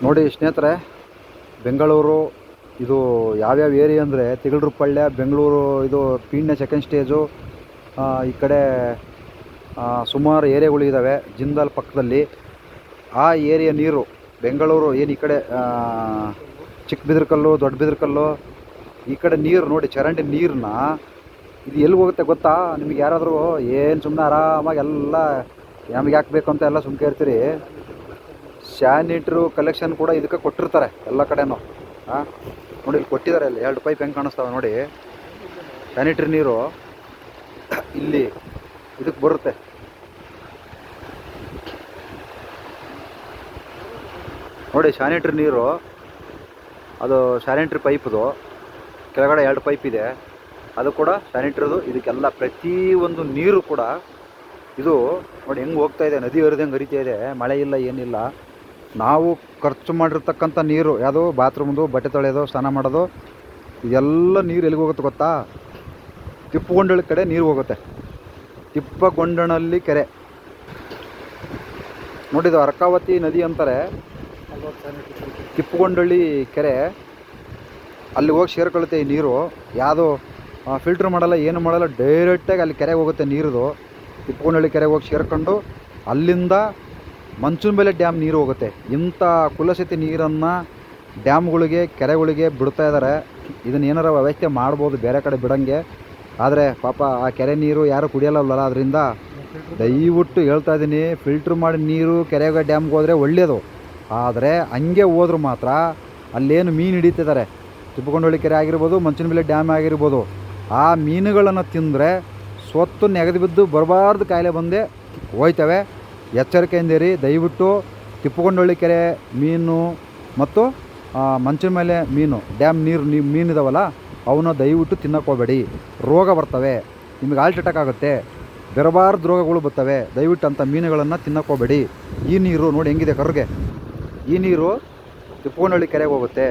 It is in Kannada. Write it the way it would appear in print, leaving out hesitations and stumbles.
ನೋಡಿ ಸ್ನೇಹಿತರೆ, ಬೆಂಗಳೂರು ಇದು ಯಾವ್ಯಾವ ಏರಿಯಾ ಅಂದರೆ ತಿಗಳರುಪಳ್ಳಿ, ಬೆಂಗಳೂರು ಇದು ಪೀಣ್ಯ ಸೆಕೆಂಡ್ ಸ್ಟೇಜು. ಈ ಕಡೆ ಸುಮಾರು ಏರಿಯಾಗಳಿದ್ದಾವೆ ಜಿಂದಾಲ್ ಪಕ್ಕದಲ್ಲಿ. ಆ ಏರಿಯಾ ನೀರು ಬೆಂಗಳೂರು ಏನು ಈ ಕಡೆ ಚಿಕ್ಕಬಿದ್ರಕಲ್ಲು, ದೊಡ್ಡಬಿದ್ರಕಲ್ಲು ಈ ಕಡೆ ನೀರು ನೋಡಿ, ಚರಂಡಿ ನೀರನ್ನ ಇದು ಎಲ್ಲಿಗೆ ಹೋಗುತ್ತೆ ಗೊತ್ತಾ ನಿಮಗೆ? ಯಾರಾದರೂ ಏನು ಸುಮ್ಮನೆ ಆರಾಮಾಗಿ ಎಲ್ಲ ನಮಗೆ ಹಾಕ್ಬೇಕು ಅಂತ ಎಲ್ಲ ಸುಮ್ಕೆ ಇರ್ತೀರಿ. ಸ್ಯಾನಿಟ್ರು ಕಲೆಕ್ಷನ್ ಕೂಡ ಇದಕ್ಕೆ ಕೊಟ್ಟಿರ್ತಾರೆ ಎಲ್ಲ ಕಡೆನೂ. ನೋಡಿ ಇಲ್ಲಿ ಕೊಟ್ಟಿದ್ದಾರೆ, ಅಲ್ಲಿ 2 ಪೈಪ್ ಹೆಂಗೆ ಕಾಣಿಸ್ತಾವೆ ನೋಡಿ. ಸ್ಯಾನಿಟ್ರಿ ನೀರು ಇಲ್ಲಿ ಇದಕ್ಕೆ ಬರುತ್ತೆ. ನೋಡಿ ಸ್ಯಾನಿಟ್ರಿ ನೀರು, ಅದು ಸ್ಯಾನಿಟ್ರಿ ಪೈಪ್ದು ಕೆಳಗಡೆ 2 ಪೈಪ್ ಇದೆ, ಅದು ಕೂಡ ಸ್ಯಾನಿಟ್ರಿದು. ಇದಕ್ಕೆಲ್ಲ ಪ್ರತಿಯೊಂದು ನೀರು ಕೂಡ ಇದು ನೋಡಿ ಹೆಂಗೆ ಹೋಗ್ತಾ ಇದೆ, ನದಿ ಹರಿದಂಗೆ ಹರಿತಾ ಇದೆ. ಮಳೆ ಇಲ್ಲ ಏನಿಲ್ಲ. ನಾವು ಖರ್ಚು ಮಾಡಿರ್ತಕ್ಕಂಥ ನೀರು ಯಾವುದು ಬಾತ್ರೂಮ್ದು, ಬಟ್ಟೆ ತೊಳೆಯೋದು, ಸ್ನಾನ ಮಾಡೋದು, ಇದೆಲ್ಲ ನೀರು ಎಲ್ಲಿಗೆ ಹೋಗುತ್ತೆ ಗೊತ್ತಾ? ತಿಪ್ಪಗೊಂಡಳ್ಳಿ ಕಡೆ ನೀರು ಹೋಗುತ್ತೆ. ತಿಪ್ಪಗೊಂಡನಹಳ್ಳಿ ಕೆರೆ ನೋಡಿದ್ದು ಅರ್ಕಾವತಿ ನದಿ ಅಂತಾರೆ. ತಿಪ್ಪಗೊಂಡಳ್ಳಿ ಕೆರೆ ಅಲ್ಲಿ ಹೋಗಿ ಸೇರ್ಕೊಳ್ಳುತ್ತೆ ಈ ನೀರು. ಯಾವುದು ಫಿಲ್ಟ್ರ್ ಮಾಡಲ್ಲ, ಏನು ಮಾಡಲ್ಲ, ಡೈರೆಕ್ಟಾಗಿ ಅಲ್ಲಿ ಕೆರೆಗೆ ಹೋಗುತ್ತೆ ನೀರುದು. ತಿಪ್ಪಗೊಂಡಳ್ಳಿ ಕೆರೆಗೆ ಹೋಗಿ ಸೇರ್ಕೊಂಡು ಅಲ್ಲಿಂದ ಮಂಚನಬೆಲೆ ಡ್ಯಾಮ್ ನೀರು ಹೋಗುತ್ತೆ. ಇಂಥ ಕುಲಸತಿ ನೀರನ್ನು ಡ್ಯಾಮ್ಗಳಿಗೆ, ಕೆರೆಗಳಿಗೆ ಬಿಡ್ತಾ ಇದ್ದಾರೆ. ಇದನ್ನ ಏನಾರ ವ್ಯವಸ್ಥೆ ಮಾಡ್ಬೋದು ಬೇರೆ ಕಡೆ ಬಿಡೋಂಗೆ. ಆದರೆ ಪಾಪ ಆ ಕೆರೆ ನೀರು ಯಾರು ಕುಡಿಯಲ್ಲವಲ್ಲ, ಅದರಿಂದ ದಯವಿಟ್ಟು ಹೇಳ್ತಾ ಇದ್ದೀನಿ, ಫಿಲ್ಟ್ರ್ ಮಾಡಿ ನೀರು ಕೆರೆಗೆ, ಡ್ಯಾಮ್ಗೆ ಹೋದರೆ ಒಳ್ಳೆಯದು. ಆದರೆ ಹಂಗೆ ಹೋದ್ರೂ ಮಾತ್ರ ಅಲ್ಲೇನು ಮೀನು ಹಿಡಿತಿದ್ದಾರೆ, ತಿಪ್ಪಗೊಂಡಳ್ಳಿ ಕೆರೆ ಆಗಿರ್ಬೋದು, ಮಂಚನಬೆಲೆ ಡ್ಯಾಮ್ ಆಗಿರ್ಬೋದು, ಆ ಮೀನುಗಳನ್ನು ತಿಂದರೆ ಸ್ವತ್ತು ನೆಗೆದು ಬಿದ್ದು ಬರಬಾರ್ದು ಕಾಯಿಲೆ ಬಂದೇ ಹೋಯ್ತವೆ. ಎಚ್ಚರಿಕೆಯಿಂದಿರಿ ದಯವಿಟ್ಟು. ತಿಪ್ಪಗೊಂಡಳ್ಳಿ ಕೆರೆ ಮೀನು ಮತ್ತು ಮಂಚನಬೆಲೆ ಮೀನು, ಡ್ಯಾಮ್ ನೀರು ಮೀನಿದಾವಲ್ಲ, ಅವನ್ನ ದಯವಿಟ್ಟು ತಿನ್ನಕ್ಕೆ ಹೋಗಬೇಡಿ. ರೋಗ ಬರ್ತವೆ, ನಿಮಗೆ ಹಾರ್ಟ್ ಅಟ್ಯಾಕ್ ಆಗುತ್ತೆ, ಬರಬಾರ್ದು ರೋಗಗಳು ಬರ್ತವೆ. ದಯವಿಟ್ಟು ಅಂಥ ಮೀನುಗಳನ್ನು ತಿನ್ನಕ್ಕೆ ಹೋಗಬೇಡಿ. ಈ ನೀರು ನೋಡಿ ಹೆಂಗಿದೆ ಕರ್ಗೆ, ಈ ನೀರು ತಿಪ್ಪಗೊಂಡಳ್ಳಿ ಕೆರೆಗೆ ಹೋಗುತ್ತೆ.